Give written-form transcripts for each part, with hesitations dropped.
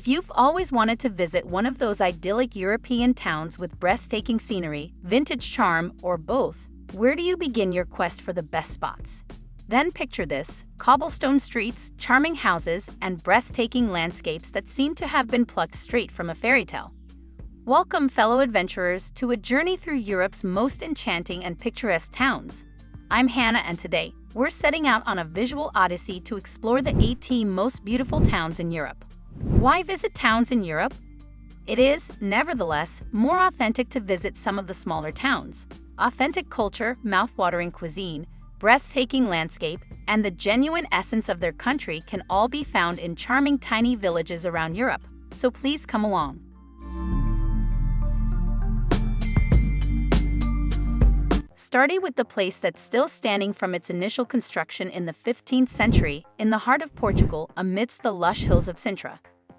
If you've always wanted to visit one of those idyllic European towns with breathtaking scenery, vintage charm, or both, where do you begin your quest for the best spots? Then picture this: cobblestone streets, charming houses, and breathtaking landscapes that seem to have been plucked straight from a fairy tale. Welcome, fellow adventurers, to a journey through Europe's most enchanting and picturesque towns. I'm Hannah, and today, we're setting out on a visual odyssey to explore the 18 most beautiful towns in Europe. Why visit towns in Europe? It is, nevertheless, more authentic to visit some of the smaller towns. Authentic culture, mouth-watering cuisine, breathtaking landscape, and the genuine essence of their country can all be found in charming tiny villages around Europe. So please come along. Starting with the place that's still standing from its initial construction in the 15th century, in the heart of Portugal, amidst the lush hills of Sintra.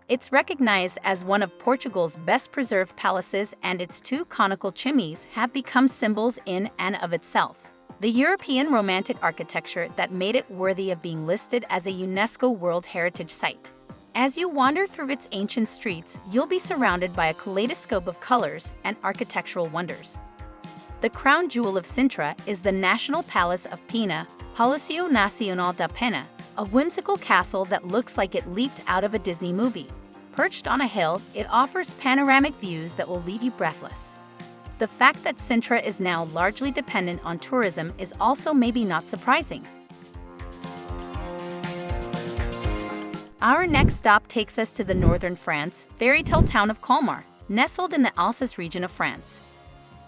It's recognized as one of Portugal's best-preserved palaces, and its two conical chimneys have become symbols in and of itself. The European Romantic architecture that made it worthy of being listed as a UNESCO World Heritage Site. As you wander through its ancient streets, you'll be surrounded by a kaleidoscope of colors and architectural wonders. The crown jewel of Sintra is the National Palace of Pena, Palácio Nacional da Pena, a whimsical castle that looks like it leaped out of a Disney movie. Perched on a hill, it offers panoramic views that will leave you breathless. The fact that Sintra is now largely dependent on tourism is also maybe not surprising. Our next stop takes us to the northern France, fairy tale town of Colmar, nestled in the Alsace region of France.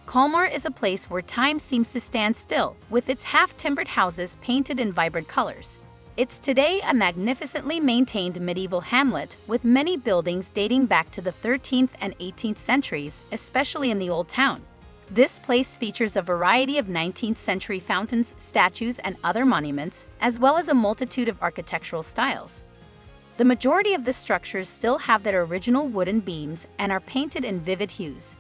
Colmar is a place where time seems to stand still, with its half-timbered houses painted in vibrant colors. It's today a magnificently maintained medieval hamlet, with many buildings dating back to the 13th and 18th centuries, especially in the Old Town. This place features a variety of 19th century fountains, statues, and other monuments, as well as a multitude of architectural styles. The majority of the structures still have their original wooden beams and are painted in vivid hues.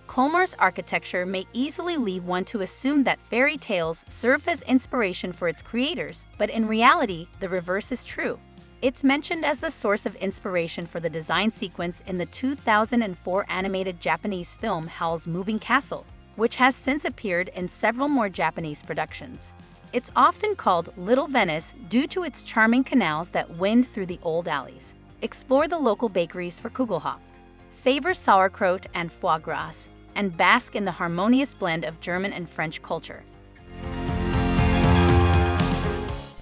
Colmar's architecture may easily lead one to assume that fairy tales serve as inspiration for its creators, but in reality, the reverse is true. It's mentioned as the source of inspiration for the design sequence in the 2004 animated Japanese film Howl's Moving Castle, which has since appeared in several more Japanese productions. It's often called Little Venice due to its charming canals that wind through the old alleys. Explore the local bakeries for Kugelhopf, savor sauerkraut and foie gras, and bask in the harmonious blend of German and French culture.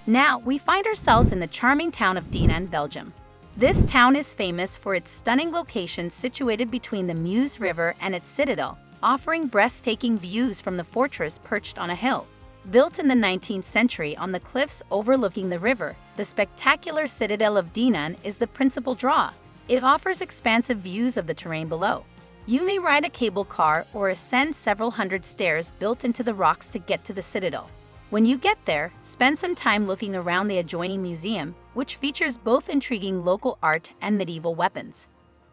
Now, we find ourselves in the charming town of Dinant, Belgium. This town is famous for its stunning location situated between the Meuse River and its citadel, offering breathtaking views from the fortress perched on a hill. Built in the 19th century on the cliffs overlooking the river, the spectacular citadel of Dinant is the principal draw. It offers expansive views of the terrain below. You may ride a cable car or ascend several hundred stairs built into the rocks to get to the citadel. When you get there, spend some time looking around the adjoining museum, which features both intriguing local art and medieval weapons.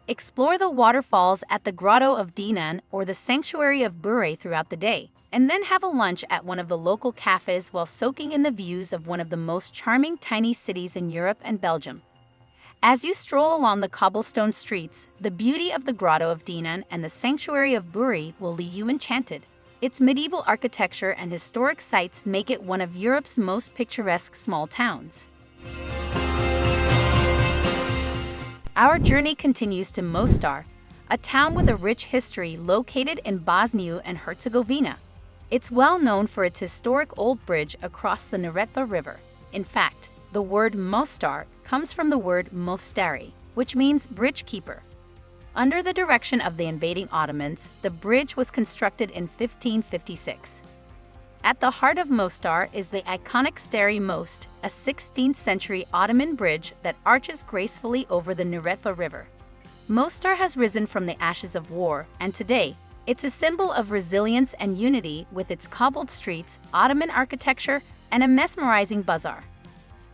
Explore the waterfalls at the Grotto of Dinant or the Sanctuary of Bure throughout the day, and then have a lunch at one of the local cafes while soaking in the views of one of the most charming tiny cities in Europe and Belgium. As you stroll along the cobblestone streets, the beauty of the Grotto of Dinant and the Sanctuary of Bure will leave you enchanted. Its medieval architecture and historic sites make it one of Europe's most picturesque small towns. Our journey continues to Mostar, a town with a rich history located in Bosnia and Herzegovina. It's well known for its historic old bridge across the Neretva River. In fact, the word Mostar comes from the word Mostari, which means bridge keeper. Under the direction of the invading Ottomans, the bridge was constructed in 1556. At the heart of Mostar is the iconic Stari Most, a 16th century Ottoman bridge that arches gracefully over the Neretva River. Mostar has risen from the ashes of war, and today, it's a symbol of resilience and unity with its cobbled streets, Ottoman architecture, and a mesmerizing bazaar.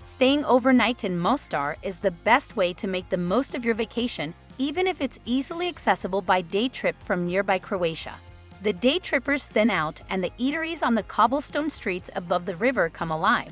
Staying overnight in Mostar is the best way to make the most of your vacation, even if it's easily accessible by day trip from nearby Croatia. The day trippers thin out and the eateries on the cobblestone streets above the river come alive.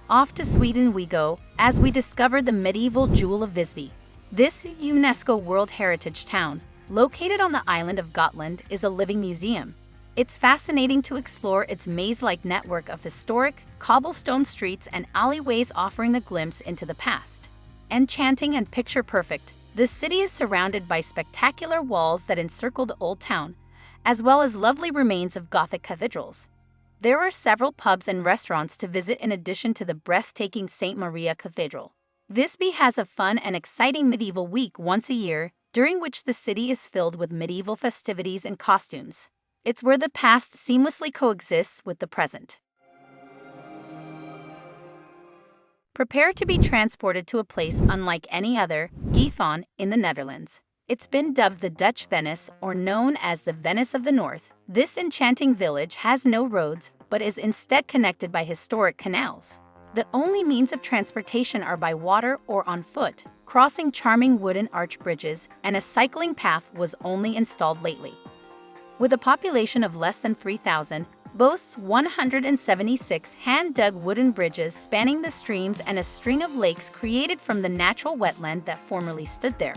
Off to Sweden we go, as we discover the medieval jewel of Visby. This UNESCO World Heritage town, located on the island of Gotland, is a living museum. It's fascinating to explore its maze-like network of historic, cobblestone streets and alleyways offering a glimpse into the past. Enchanting and picture-perfect, the city is surrounded by spectacular walls that encircle the old town, as well as lovely remains of Gothic cathedrals. There are several pubs and restaurants to visit in addition to the breathtaking St. Maria Cathedral. Visby has a fun and exciting medieval week once a year, during which the city is filled with medieval festivities and costumes. It's where the past seamlessly coexists with the present. Prepare to be transported to a place unlike any other, Giethoorn, in the Netherlands. It's been dubbed the Dutch Venice, or known as the Venice of the North. This enchanting village has no roads, but is instead connected by historic canals. The only means of transportation are by water or on foot, crossing charming wooden arch bridges, and a cycling path was only installed lately. With a population of less than 3,000, boasts 176 hand-dug wooden bridges spanning the streams and a string of lakes created from the natural wetland that formerly stood there.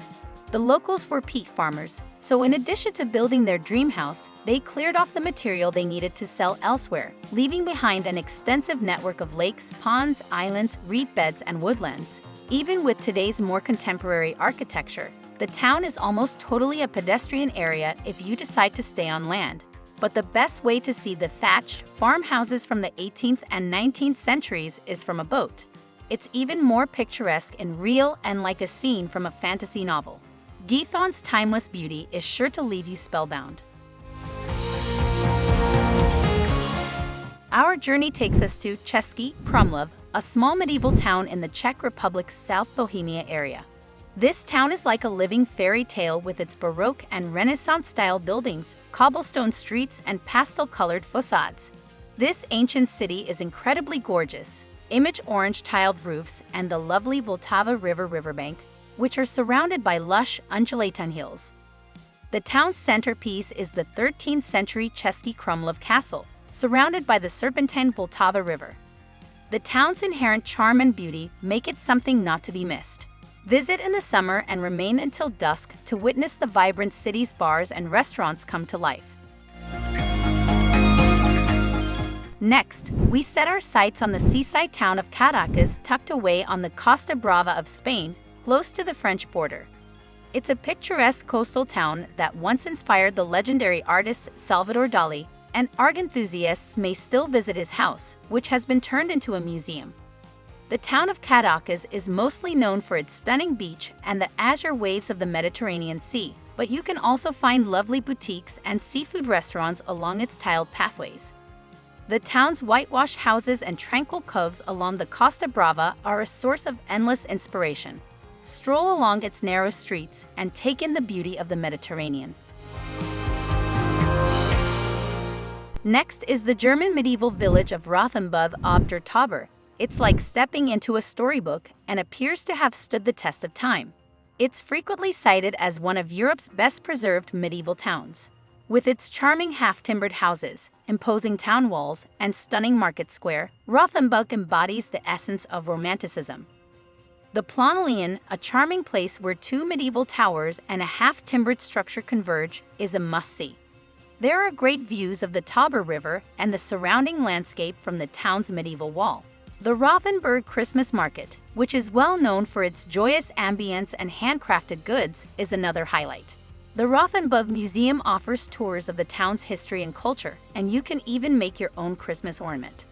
The locals were peat farmers, so in addition to building their dream house, they cleared off the material they needed to sell elsewhere, leaving behind an extensive network of lakes, ponds, islands, reed beds, and woodlands. Even with today's more contemporary architecture, the town is almost totally a pedestrian area if you decide to stay on land. But the best way to see the thatched farmhouses from the 18th and 19th centuries is from a boat. It's even more picturesque and real and like a scene from a fantasy novel. Giethoorn's timeless beauty is sure to leave you spellbound. Our journey takes us to Cesky, Krumlov, a small medieval town in the Czech Republic's South Bohemia area. This town is like a living fairy tale with its Baroque and Renaissance-style buildings, cobblestone streets, and pastel-colored facades. This ancient city is incredibly gorgeous, image orange tiled roofs and the lovely Vltava River riverbank, which are surrounded by lush, undulating hills. The town's centerpiece is the 13th century Cesky Krumlov Castle, surrounded by the serpentine Vltava River. The town's inherent charm and beauty make it something not to be missed. Visit in the summer and remain until dusk to witness the vibrant city's bars and restaurants come to life. Next, we set our sights on the seaside town of Cadaques, tucked away on the Costa Brava of Spain, close to the French border. It's a picturesque coastal town that once inspired the legendary artist Salvador Dali, and art enthusiasts may still visit his house, which has been turned into a museum. The town of Cadaques is mostly known for its stunning beach and the azure waves of the Mediterranean Sea, but you can also find lovely boutiques and seafood restaurants along its tiled pathways. The town's whitewashed houses and tranquil coves along the Costa Brava are a source of endless inspiration. Stroll along its narrow streets and take in the beauty of the Mediterranean. Next is the German medieval village of Rothenburg ob der Tauber. It's like stepping into a storybook and appears to have stood the test of time. It's frequently cited as one of Europe's best-preserved medieval towns. With its charming half-timbered houses, imposing town walls, and stunning market square, Rothenburg embodies the essence of Romanticism. The Planalien, a charming place where two medieval towers and a half-timbered structure converge, is a must-see. There are great views of the Tauber River and the surrounding landscape from the town's medieval wall. The Rothenburg Christmas Market, which is well known for its joyous ambience and handcrafted goods, is another highlight. The Rothenburg Museum offers tours of the town's history and culture, and you can even make your own Christmas ornament.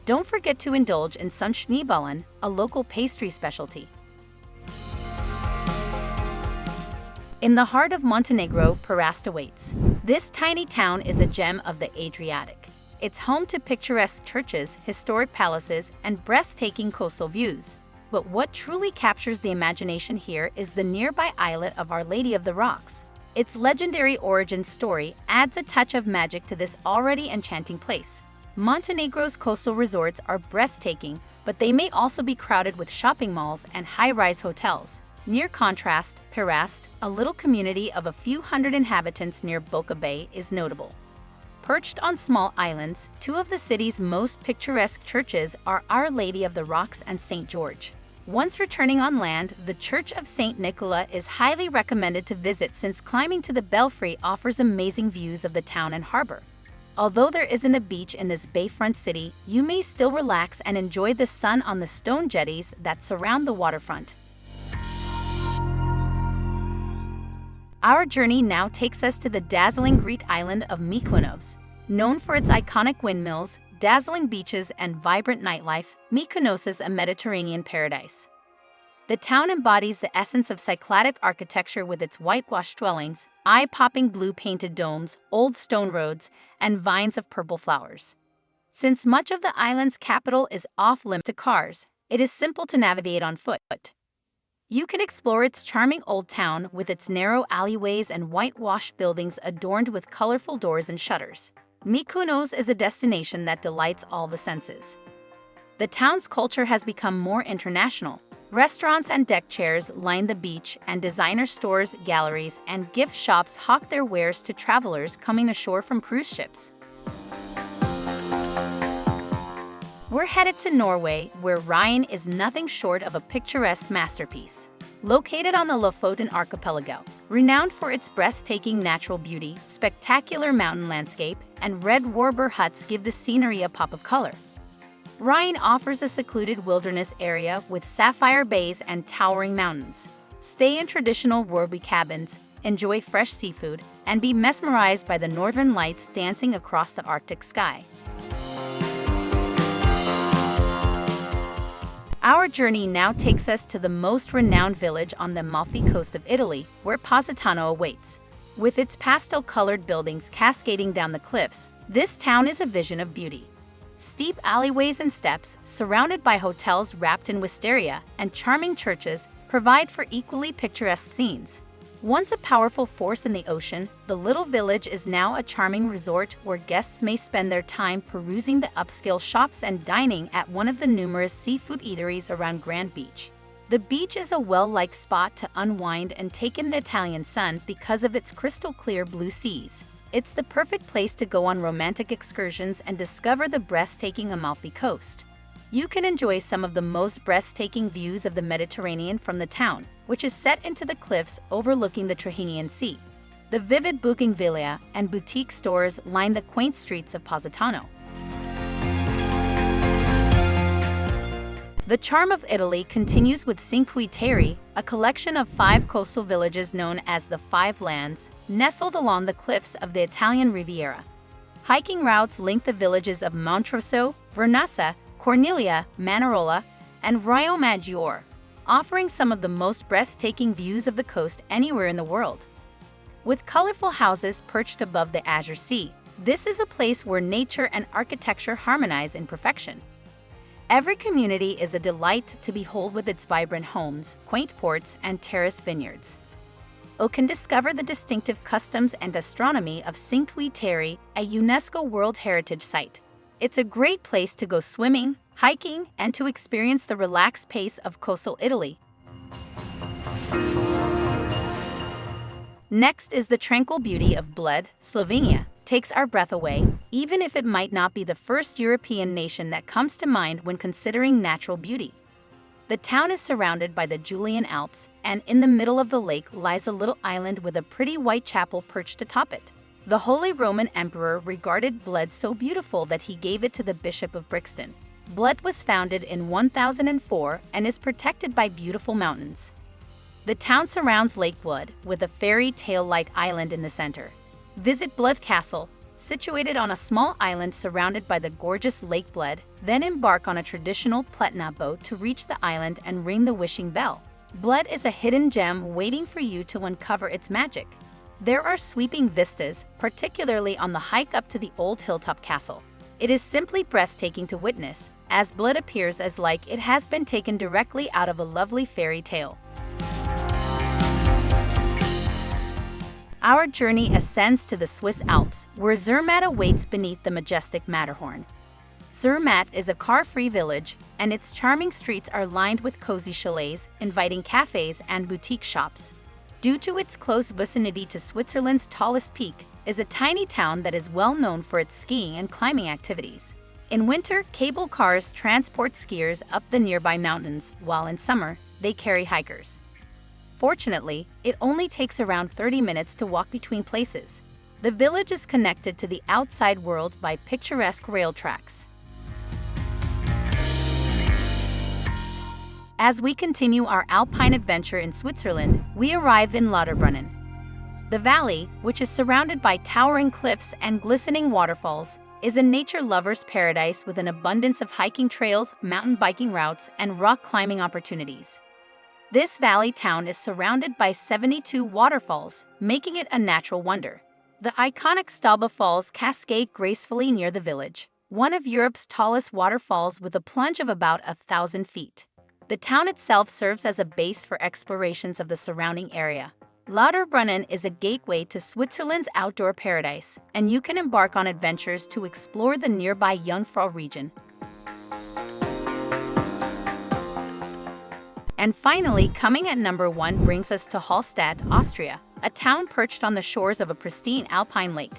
Don't forget to indulge in some Schneeballen, a local pastry specialty. In the heart of Montenegro, Perast awaits. This tiny town is a gem of the Adriatic. It's home to picturesque churches, historic palaces, and breathtaking coastal views. But what truly captures the imagination here is the nearby islet of Our Lady of the Rocks. Its legendary origin story adds a touch of magic to this already enchanting place. Montenegro's coastal resorts are breathtaking, but they may also be crowded with shopping malls and high-rise hotels. Near contrast, Perast, a little community of a few hundred inhabitants near Boca Bay, is notable. Perched on small islands, two of the city's most picturesque churches are Our Lady of the Rocks and St. George. Once returning on land, the Church of St. Nicola is highly recommended to visit since climbing to the belfry offers amazing views of the town and harbor. Although there isn't a beach in this bayfront city, you may still relax and enjoy the sun on the stone jetties that surround the waterfront. Our journey now takes us to the dazzling Greek island of Mykonos. Known for its iconic windmills, dazzling beaches, and vibrant nightlife, Mykonos is a Mediterranean paradise. The town embodies the essence of Cycladic architecture with its whitewashed dwellings, eye-popping blue-painted domes, old stone roads, and vines of purple flowers. Since much of the island's capital is off-limits to cars, it is simple to navigate on foot. You can explore its charming old town with its narrow alleyways and whitewashed buildings adorned with colorful doors and shutters. Mykonos is a destination that delights all the senses. The town's culture has become more international. Restaurants and deck chairs line the beach, and designer stores, galleries, and gift shops hawk their wares to travelers coming ashore from cruise ships. We're headed to Norway, where Reine is nothing short of a picturesque masterpiece. Located on the Lofoten archipelago, renowned for its breathtaking natural beauty, spectacular mountain landscape, and red warber huts give the scenery a pop of color. Reine offers a secluded wilderness area with sapphire bays and towering mountains. Stay in traditional warby cabins, enjoy fresh seafood, and be mesmerized by the northern lights dancing across the Arctic sky. Our journey now takes us to the most renowned village on the Amalfi coast of Italy, where Positano awaits. With its pastel-colored buildings cascading down the cliffs, this town is a vision of beauty. Steep alleyways and steps, surrounded by hotels wrapped in wisteria, and charming churches, provide for equally picturesque scenes. Once a powerful force in the ocean, the little village is now a charming resort where guests may spend their time perusing the upscale shops and dining at one of the numerous seafood eateries around Grand Beach. The beach is a well-liked spot to unwind and take in the Italian sun because of its crystal-clear blue seas. It's the perfect place to go on romantic excursions and discover the breathtaking Amalfi coast. You can enjoy some of the most breathtaking views of the Mediterranean from the town, which is set into the cliffs overlooking the Trahinian Sea. The vivid bougainvillea and boutique stores line the quaint streets of Positano. The charm of Italy continues with Cinque Terre, a collection of 5 coastal villages known as the Five Lands, nestled along the cliffs of the Italian Riviera. Hiking routes link the villages of Montrosso, Vernassa, Cornelia, Manarola, and Rio Maggiore, offering some of the most breathtaking views of the coast anywhere in the world. With colorful houses perched above the azure sea, this is a place where nature and architecture harmonize in perfection. Every community is a delight to behold with its vibrant homes, quaint ports, and terraced vineyards. You can discover the distinctive customs and gastronomy of Cinque Terre, a UNESCO World Heritage Site. It's a great place to go swimming, hiking, and to experience the relaxed pace of coastal Italy. Next is the tranquil beauty of Bled, Slovenia. Takes our breath away, even if it might not be the first European nation that comes to mind when considering natural beauty. The town is surrounded by the Julian Alps, and in the middle of the lake lies a little island with a pretty white chapel perched atop it. The Holy Roman Emperor regarded Bled so beautiful that he gave it to the Bishop of Brixton. Bled was founded in 1004 and is protected by beautiful mountains. The town surrounds Lake Bled, with a fairy tale-like island in the center. Visit Bled Castle, situated on a small island surrounded by the gorgeous Lake Bled, then embark on a traditional Pletna boat to reach the island and ring the wishing bell. Bled is a hidden gem waiting for you to uncover its magic. There are sweeping vistas, particularly on the hike up to the old hilltop castle. It is simply breathtaking to witness, as Bled appears as like it has been taken directly out of a lovely fairy tale. Our journey ascends to the Swiss Alps, where Zermatt awaits beneath the majestic Matterhorn. Zermatt is a car-free village, and its charming streets are lined with cozy chalets, inviting cafes and boutique shops. Due to its close vicinity to Switzerland's tallest peak, is a tiny town that is well known for its skiing and climbing activities. In winter, cable cars transport skiers up the nearby mountains, while in summer, they carry hikers. Fortunately, it only takes around 30 minutes to walk between places. The village is connected to the outside world by picturesque rail tracks. As we continue our alpine adventure in Switzerland, we arrive in Lauterbrunnen. The valley, which is surrounded by towering cliffs and glistening waterfalls, is a nature lover's paradise with an abundance of hiking trails, mountain biking routes, and rock climbing opportunities. This valley town is surrounded by 72 waterfalls, making it a natural wonder. The iconic Stauba Falls cascade gracefully near the village, one of Europe's tallest waterfalls with a plunge of about 1,000 feet. The town itself serves as a base for explorations of the surrounding area. Lauterbrunnen is a gateway to Switzerland's outdoor paradise, and you can embark on adventures to explore the nearby Jungfrau region. And finally, coming at number 1 brings us to Hallstatt, Austria, a town perched on the shores of a pristine alpine lake.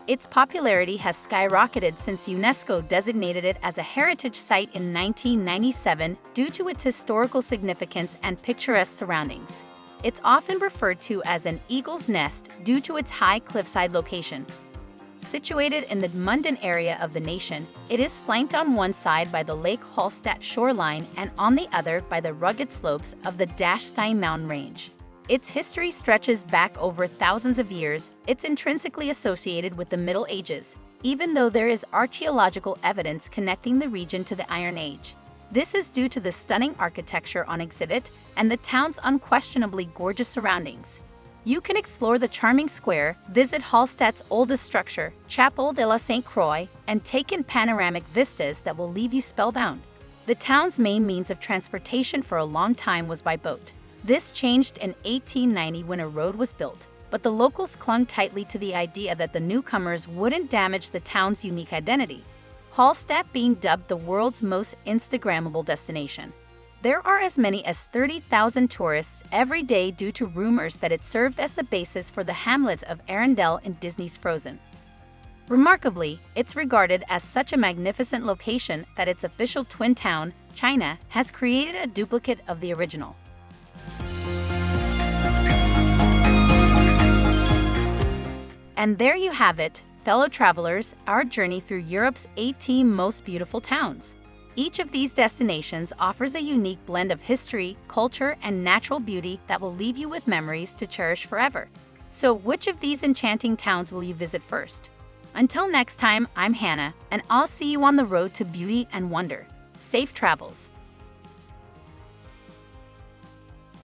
Its popularity has skyrocketed since UNESCO designated it as a heritage site in 1997 due to its historical significance and picturesque surroundings. It's often referred to as an eagle's nest due to its high cliffside location. Situated in the Munden area of the nation, it is flanked on one side by the Lake Hallstatt shoreline and on the other by the rugged slopes of the Dachstein mountain range. Its history stretches back over thousands of years. It's intrinsically associated with the Middle Ages, even though there is archaeological evidence connecting the region to the Iron Age. This is due to the stunning architecture on exhibit and the town's unquestionably gorgeous surroundings. You can explore the charming square, visit Hallstatt's oldest structure, Chapelle de la Sainte Croix, and take in panoramic vistas that will leave you spellbound. The town's main means of transportation for a long time was by boat. This changed in 1890 when a road was built, but the locals clung tightly to the idea that the newcomers wouldn't damage the town's unique identity. Hallstatt being dubbed the world's most Instagrammable destination. There are as many as 30,000 tourists every day due to rumors that it served as the basis for the hamlet of Arendelle in Disney's Frozen. Remarkably, it's regarded as such a magnificent location that its official twin town, China, has created a duplicate of the original. And there you have it, fellow travelers, our journey through Europe's 18 most beautiful towns. Each of these destinations offers a unique blend of history, culture, and natural beauty that will leave you with memories to cherish forever. So, which of these enchanting towns will you visit first? Until next time, I'm Hannah, and I'll see you on the road to beauty and wonder. Safe travels!